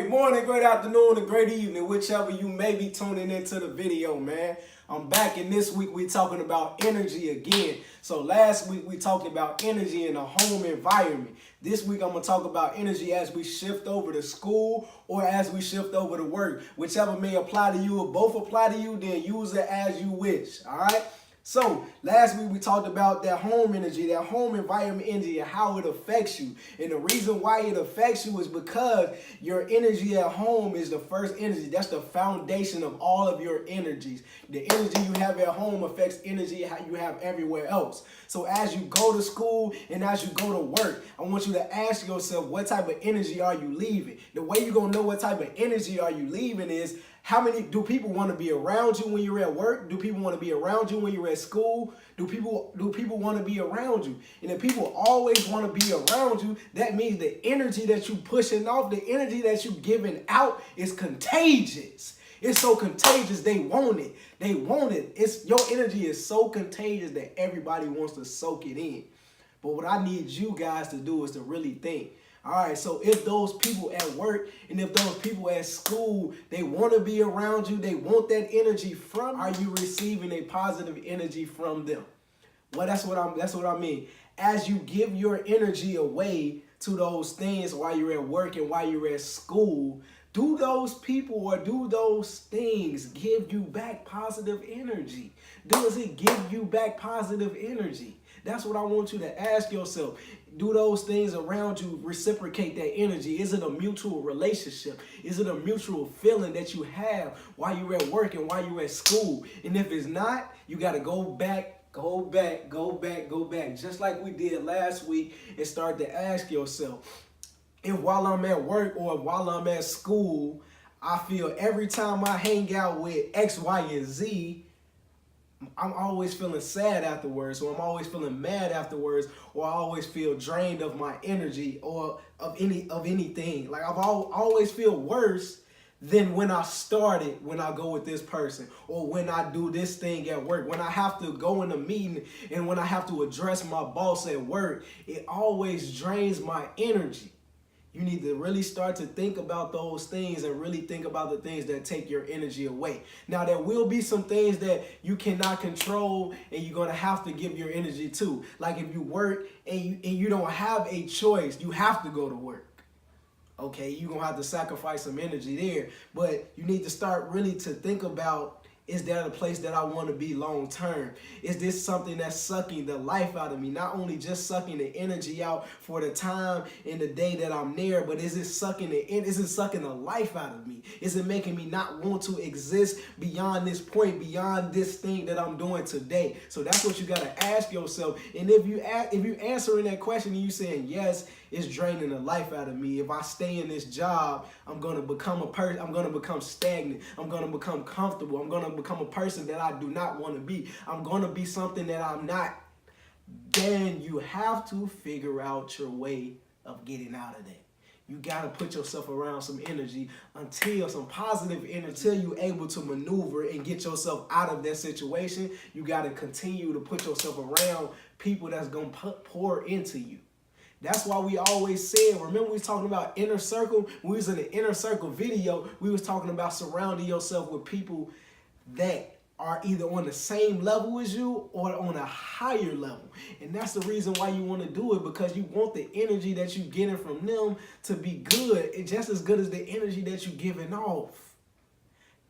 Great morning, great afternoon, and great evening, whichever you may be tuning into the video, man. I'm back, and this week we're talking about energy again. So last week we talked about energy in a home environment. This week I'm going to talk about energy as we shift over to school or as we shift over to work. Whichever may apply to you, if both apply to you, then use it as you wish, all right? So last week we talked about that home energy, that home environment energy, and how it affects you. And the reason why it affects you is because your energy at home is the first energy. That's the foundation of all of your energies. The energy you have at home affects energy you have everywhere else. So as you go to school and as you go to work, I want you to ask yourself, what type of energy are you leaving? The way you're going to know what type of energy are you leaving is, how many do people want to be around you when you're at work? Do people want to be around you when you're at school? Do people want to be around you? And if people always want to be around you, that means the energy that you pushing off, the energy that you giving out is contagious. It's so contagious, they want it. They want it. Your energy is so contagious that everybody wants to soak it in. But what I need you guys to do is to really think. All right, so if those people at work and if those people at school, they want to be around you, they want that energy from you, are you receiving a positive energy from them? Well, that's what I mean. As you give your energy away to those things while you're at work and while you're at school, do those people or do those things give you back positive energy? Does it give you back positive energy? That's what I want you to ask yourself. Do those things around you reciprocate that energy? Is it a mutual relationship? Is it a mutual feeling that you have while you're at work and while you're at school? And if it's not, you got to go back, just like we did last week, and start to ask yourself, if while I'm at work or while I'm at school, I feel every time I hang out with X, Y, and Z, I'm always feeling sad afterwards, or I'm always feeling mad afterwards, or I always feel drained of my energy or of anything. Like I've always feel worse than when I started, when I go with this person, or when I do this thing at work, when I have to go in a meeting and when I have to address my boss at work, it always drains my energy. You need to really start to think about those things and really think about the things that take your energy away. Now, there will be some things that you cannot control and you're going to have to give your energy to. Like if you work and you don't have a choice, you have to go to work. Okay, you're going to have to sacrifice some energy there. But you need to start really to think about, is that a place that I want to be long term? Is this something that's sucking the life out of me? Not only just sucking the energy out for the time and the day that I'm there, but is it sucking the life out of me? Is it making me not want to exist beyond this point, beyond this thing that I'm doing today? So that's what you got to ask yourself. And if you answering that question and you saying yes, it's draining the life out of me. If I stay in this job, I'm going to become a person. I'm going to become stagnant. I'm going to become comfortable. I'm going to become a person that I do not want to be. I'm going to be something that I'm not. Then you have to figure out your way of getting out of that. You got to put yourself around some energy some positive energy, until you're able to maneuver and get yourself out of that situation. You got to continue to put yourself around people that's going to pour into you. That's why we always said, remember we was talking about inner circle? When we was in the inner circle video, we was talking about surrounding yourself with people that are either on the same level as you or on a higher level. And that's the reason why you want to do it, because you want the energy that you're getting from them to be good, and just as good as the energy that you're giving off.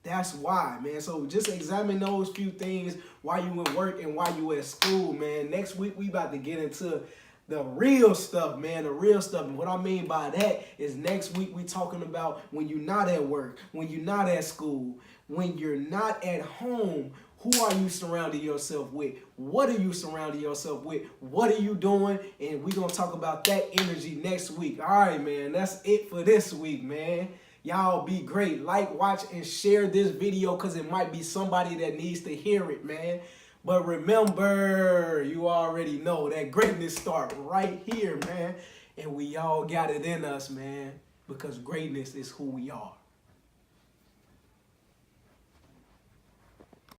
That's why, man. So just examine those few things while you at work and while you at school, man. Next week, we about to get into the real stuff, man, the real stuff. And what I mean by that is next week we talking about when you're not at work, when you're not at school, when you're not at home, who are you surrounding yourself with? What are you surrounding yourself with? What are you doing? And we're going to talk about that energy next week. All right, man, that's it for this week, man. Y'all be great. Like, watch, and share this video because it might be somebody that needs to hear it, man. But remember, you already know that greatness starts right here, man. And we all got it in us, man, because greatness is who we are.